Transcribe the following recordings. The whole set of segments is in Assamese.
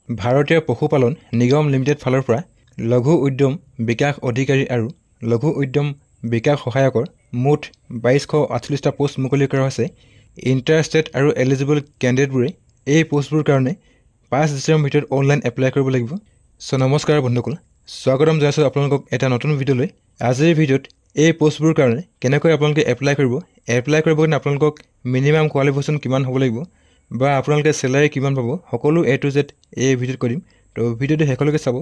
ভাৰতীয় পশুপালন নিগম লিমিটেড ফালৰ পৰা লঘু উদ্যম বিকাশ অধিকাৰী আৰু লঘু উদ্যম বিকাশ সহায়কৰ মুঠ 2248টা পোষ্ট মুকলি কৰা হৈছে। ইণ্টাৰেষ্টেড আৰু এলিজিবল কেণ্ডিডেটবোৰে এই পোষ্টবোৰৰ কাৰণে 5 ডিচেম্বৰ ভিতৰত অনলাইন এপ্লাই কৰিব লাগিব। নমস্কাৰ বন্ধুসকল, স্বাগতম জনাইছোঁ আপোনালোকক এটা নতুন ভিডিঅ'লৈ। আজিৰ ভিডিঅ'ত এই পোষ্টবোৰৰ কাৰণে কেনেকৈ আপোনালোকে এপ্লাই কৰিব কাৰণে আপোনালোকক মিনিমাম কোৱালিফিকেশ্যন কিমান হ'ব লাগিব বা আপোনালোকে চেলাৰী কিমান পাব, সকলো A to Z এই ভিডিঅ'ত কৰিম। তো ভিডিঅ'টো শেষলৈকে চাব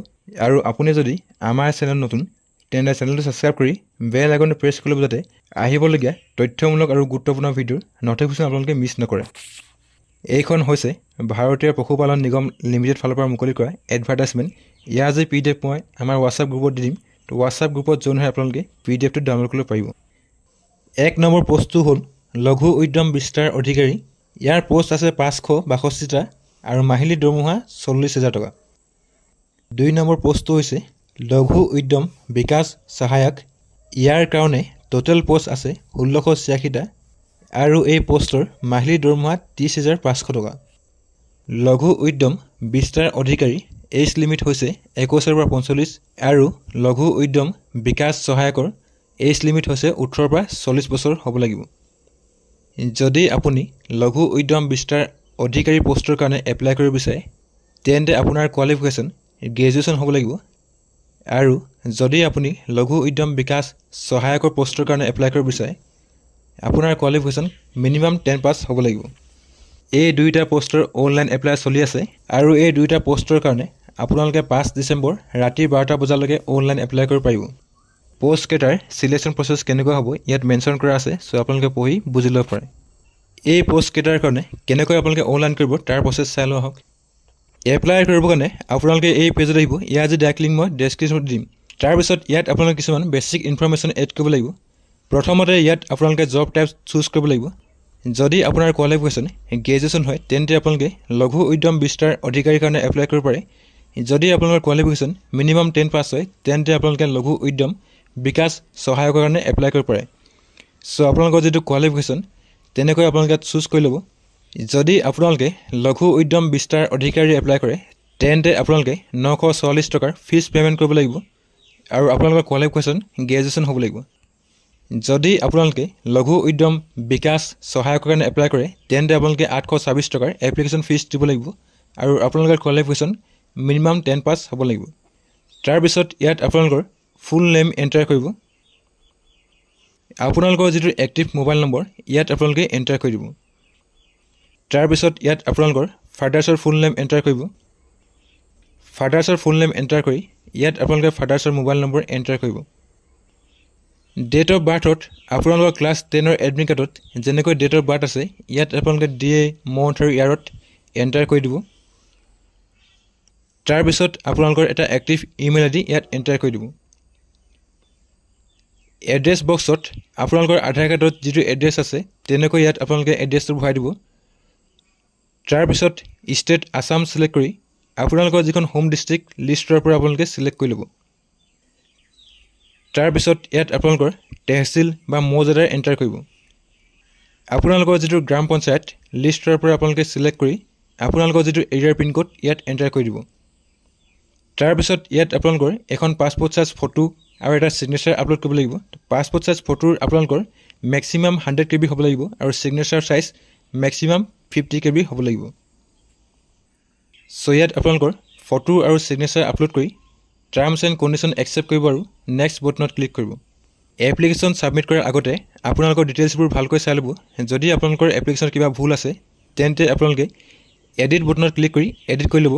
আৰু আপুনি যদি আমাৰ চেনেল নতুন তেন্তে চেনেলটো ছাবস্ক্ৰাইব কৰি বেল আইকনটো প্ৰেছ কৰিব যাতে আহিবলগীয়া তথ্যমূলক আৰু গুৰুত্বপূৰ্ণ ভিডিঅ'ৰ নটিফিকেশ্যন আপোনালোকে মিছ নকৰে। এইখন হৈছে ভাৰতীয় পশুপালন নিগম লিমিটেড ফালৰ পৰা মুকলি কৰা এডভাৰটাইজমেণ্ট। ইয়াৰ যি PDF মই আমাৰ হোৱাটছআপ গ্ৰুপত দি দিম। তো হোৱাটছআপ গ্ৰুপত জইন হৈ আপোনালোকে PDFটো ডাউনলোড কৰিব পাৰিব। 1 নম্বৰ পোষ্টটো হ'ল লঘু উদ্যম বিস্তাৰ অধিকাৰী। ইয়াৰ পোষ্ট আছে 562টা আৰু মাহিলী দৰমহা 40,000 টকা। 2 নম্বৰ পোষ্টটো হৈছে লঘু উদ্যম বিকাশ সহায়ক। ইয়াৰ কাৰণে টোটেল পোষ্ট আছে 1686টা আৰু এই পোষ্টৰ মাহিলী দৰমহা 30,500 টকা। লঘু উদ্যম বিস্তাৰ অধিকাৰী এজ লিমিট হৈছে 21 পৰা 45 আৰু লঘু উদ্যম বিকাশ সহায়কৰ এজ লিমিট হৈছে 18 পৰা 40 বছৰ হ'ব লাগিব। যদি আপুনি লঘু উদ্যম বিস্তাৰ অধিকাৰী পোষ্টৰ কাৰণে এপ্লাই কৰিব বিচাৰে তেন্তে আপোনাৰ কোৱালিফিকেশ্যন গ্ৰেজুৱেশ্যন হ'ব লাগিব আৰু যদি আপুনি লঘু উদ্যম বিকাশ সহায়কৰ পোষ্টৰ কাৰণে এপ্লাই কৰিব বিচাৰে আপোনাৰ কোৱালিফিকেশ্যন মিনিমাম 10 পাছ হ'ব লাগিব। এই দুইটা পোষ্টৰ অনলাইন এপ্লাই চলি আছে আৰু এই দুইটা পোষ্টৰ কাৰণে আপোনালোকে 5 ডিচেম্বৰ ৰাতি 12টা বজালৈকে অনলাইন এপ্লাই কৰিব পাৰিব। পোষ্ট কেইটাৰ চিলেকশ্যন প্ৰচেছ কেনেকুৱা হ'ব ইয়াত মেনশ্যন কৰা আছে, চ' আপোনালোকে পঢ়ি বুজি ল'ব পাৰে। এই পোষ্ট কেইটাৰ কাৰণে কেনেকৈ আপোনালোকে অনলাইন কৰিব তাৰ প্ৰচেছ চাই লোৱা হওক। এপ্লাই কৰিবৰ কাৰণে আপোনালোকে এই পেজত আহিব। ইয়াৰ যি ডাইৰেক্ট লিংক মই ডেছক্ৰিপশ্যনত দিম। তাৰপিছত ইয়াত আপোনালোকে কিছুমান বেছিক ইনফৰমেশ্যন এড কৰিব লাগিব। প্ৰথমতে ইয়াত আপোনালোকে জব টাইপ চুজ কৰিব লাগিব। যদি আপোনাৰ কোৱালিফিকেশ্যন গ্ৰেজুৱেশ্যন হয় তেন্তে আপোনালোকে লঘু উদ্যম বিস্তাৰ অধিকাৰীৰ কাৰণে এপ্লাই কৰিব পাৰে। যদি আপোনালোকৰ কোৱালিফিকেশ্যন মিনিমাম 10 পাছ হয় তেন্তে আপোনালোকে লঘু উদ্যম বিকাশ সহায়কৰ কাৰণে এপ্লাই কৰিব পাৰে। চ' আপোনালোকৰ যিটো কোৱালিফিকেশ্যন তেনেকৈ আপোনালোকে চুজ কৰি ল'ব। যদি আপোনালোকে লঘু উদ্যম বিস্তাৰ অধিকাৰী এপ্লাই কৰে তেন্তে আপোনালোকে 944 টকাৰ ফিজ পে'মেণ্ট কৰিব লাগিব আৰু আপোনালোকৰ কোৱালিফিকেশ্যন গ্ৰেজুৱেশ্যন হ'ব লাগিব। যদি আপোনালোকে লঘু উদ্যম বিকাশ সহায়কৰ কাৰণে এপ্লাই কৰে তেন্তে আপোনালোকে 826 টকাৰ এপ্লিকেশ্যন ফিজ দিব লাগিব আৰু আপোনালোকৰ কোৱালিফিকেশ্যন মিনিমাম 10 পাছ হ'ব লাগিব। তাৰপিছত ইয়াত আপোনালোকৰ ফুল নেম এণ্টাৰ কৰিব। আপোনালোকৰ যিটো এক্টিভ মোবাইল নম্বৰ ইয়াত আপোনালোকে এণ্টাৰ কৰি দিব। তাৰপিছত ইয়াত আপোনালোকৰ ফাদাৰ্ছৰ ফুল নেম এণ্টাৰ কৰিব। ফাদাৰ্ছৰ ফুল নেম এণ্টাৰ কৰি ইয়াত আপোনালোকে ফাদাৰ্ছৰ মোবাইল নম্বৰ এণ্টাৰ কৰিব। ডেট অফ বাৰ্থত আপোনালোকৰ ক্লাছ 10ৰ এডমিট কাৰ্ডত যেনেকৈ ডেট অফ বাৰ্থ আছে ইয়াত আপোনালোকে ডে, মন্থ আৰু ইয়াৰত এণ্টাৰ কৰি দিব। তাৰপিছত আপোনালোকৰ এটা এক্টিভ ইমেইল ID ইয়াত এণ্টাৰ কৰি দিব। এড্ৰেছ বক্সত আপোনালোকৰ আধাৰ কাৰ্ডত যিটো এড্ৰেছ আছে তেনেকৈ ইয়াত আপোনালোকে এড্ৰেছটো ভৰাই দিব। তাৰপিছত ষ্টেট আছাম ছিলেক্ট কৰি আপোনালোকৰ যিখন হোম ডিষ্ট্ৰিক্ট লিষ্টৰ পৰা আপোনালোকে ছিলেক্ট কৰি ল'ব। তাৰপিছত ইয়াত আপোনালোকৰ তহচিল বা মৌজাদাৰ এণ্টাৰ কৰিব। আপোনালোকৰ যিটো গ্ৰাম পঞ্চায়ত লিষ্টৰ পৰা আপোনালোকে ছিলেক্ট কৰি আপোনালোকৰ যিটো এৰিয়াৰ পিনক'ড ইয়াত এণ্টাৰ কৰি দিব। তাৰপিছত ইয়াত আপোনালোকৰ এখন পাছপৰ্ট চাইজ ফটো আৰু এটা ছিগনেচাৰ আপলোড কৰিব লাগিব। পাছপৰ্ট চাইজ ফটোৰ আপোনালোকৰ মেক্সিমাম 100 KB হ'ব লাগিব আৰু ছিগনেচাৰ চাইজ মেক্সিমাম 50 KB হ'ব লাগিব। চ' ইয়াত আপোনালোকৰ ফটো আৰু ছিগনেচাৰ আপলোড কৰি টাৰ্মছ এণ্ড কণ্ডিশ্যন একচেপ্ট কৰিব আৰু নেক্সট বটনত ক্লিক কৰিব। এপ্লিকেশ্যন ছাবমিট কৰাৰ আগতে আপোনালোকৰ ডিটেইলছবোৰ ভালকৈ চাই ল'ব। যদি আপোনালোকৰ এপ্লিকেশ্যনত কিবা ভুল আছে তেন্তে আপোনালোকে এডিট বটনত ক্লিক কৰি এডিট কৰি ল'ব।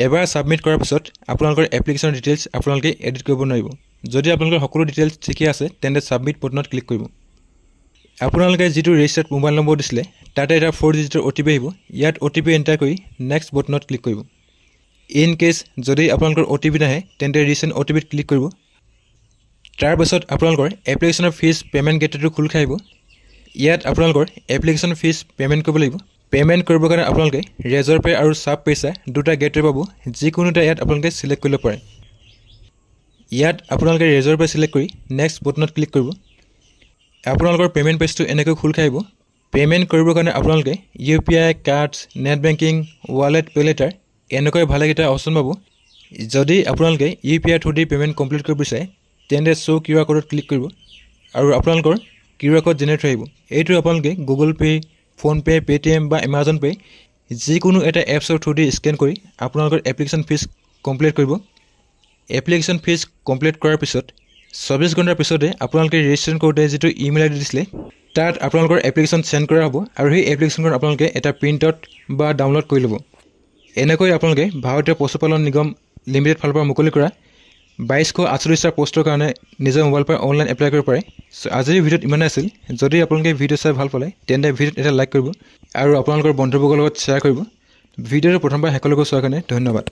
এবাৰ ছাবমিট কৰাৰ পিছত আপোনালোকৰ এপ্লিকেশ্যনৰ ডিটেইলছ আপোনালোকে এডিট কৰিব নোৱাৰিব। যদি আপোনালোকৰ সকলো ডিটেইলছ ঠিকে আছে তেন্তে ছাবমিট বটনত ক্লিক কৰিব। আপোনালোকে যিটো ৰেজিষ্টাৰ্ড মোবাইল নম্বৰ দিছিলে তাতে এটা 4 ডিজিটৰ OTP আহিব। ইয়াত OTP এণ্টাৰ কৰি নেক্সট বটনত ক্লিক কৰিব। ইন কেছ যদি আপোনালোকৰ OTP নাহে তেন্তে ৰিচেণ্ট OTPত ক্লিক কৰিব। তাৰপিছত আপোনালোকৰ এপ্লিকেশ্যনৰ ফিজ পে'মেণ্ট গেটৱেটো খোল খাই আহিব। ইয়াত আপোনালোকৰ এপ্লিকেশ্যন ফিজ পে'মেণ্ট কৰিব লাগিব। পে'মেণ্ট কৰিবৰ কাৰণে আপোনালোকে ৰেজৰ পে' আৰু চাব পইচা দুটা গেটৱে পাব। যিকোনো এটা ইয়াত আপোনালোকে ছিলেক্ট কৰিব পাৰে। ইয়াত আপোনালোকে ৰেজৰ পে' ছিলেক্ট কৰি নেক্সট বটনত ক্লিক কৰিব। আপোনালোকৰ পে'মেণ্ট পেজটো এনেকৈ খোল খাই আহিব। পে'মেণ্ট কৰিবৰ কাৰণে আপোনালোকে UPI, cards, net banking, wallet, pay' letter এনেকৈ ভালেকেইটা অপশ্যন পাব। যদি আপোনালোকে UPI থ্ৰু দি পে'মেণ্ট কমপ্লিট কৰিব বিচাৰে তেন্তে শ্ব' QR ক'ডত ক্লিক কৰিব আৰু আপোনালোকৰ QR ক'ড জেনেৰেট হৈ আহিব। এইটো আপোনালোকে গুগল পে', ফোনপে', পে'টিএম বা এমাজন পে' যিকোনো এটা এপছৰ থ্ৰু দি স্কেন কৰি আপোনালোকৰ এপ্লিকেশ্যন ফিজ কমপ্লিট কৰিব। এপ্লিকেশ্যন ফিজ কমপ্লিট কৰাৰ পিছত 24 ঘণ্টাৰ পিছতে আপোনালোকে ৰেজিষ্ট্ৰেশ্যন কৰোঁতে যিটো ইমেইল আইডি দিছিলে তাত আপোনালোকৰ এপ্লিকেশ্যন চেণ্ড কৰা হ'ব আৰু সেই এপ্লিকেশ্যনখন আপোনালোকে এটা প্ৰিণ্ট আউট বা ডাউনলোড কৰি ল'ব। এনেকৈ আপোনালোকে ভাৰতীয় পশুপালন নিগম লিমিটেড ফালৰ পৰা মুকলি কৰা 2248টা পোষ্টৰ কাৰণে নিজৰ মোবাইলৰ পৰা অনলাইন এপ্লাই কৰিব পাৰে। আজিৰ ভিডিঅ'ত ইমানেই আছিল। যদি আপোনালোকে ভিডিঅ' চাই ভাল পালে তেন্তে ভিডিঅ'ত এটা লাইক কৰিব আৰু আপোনালোকৰ বন্ধুবৰ্গৰ লগত শ্বেয়াৰ কৰিব। ভিডিঅ'টো প্ৰথমবাৰ শেষলৈকে চোৱাৰ কাৰণে ধন্যবাদ।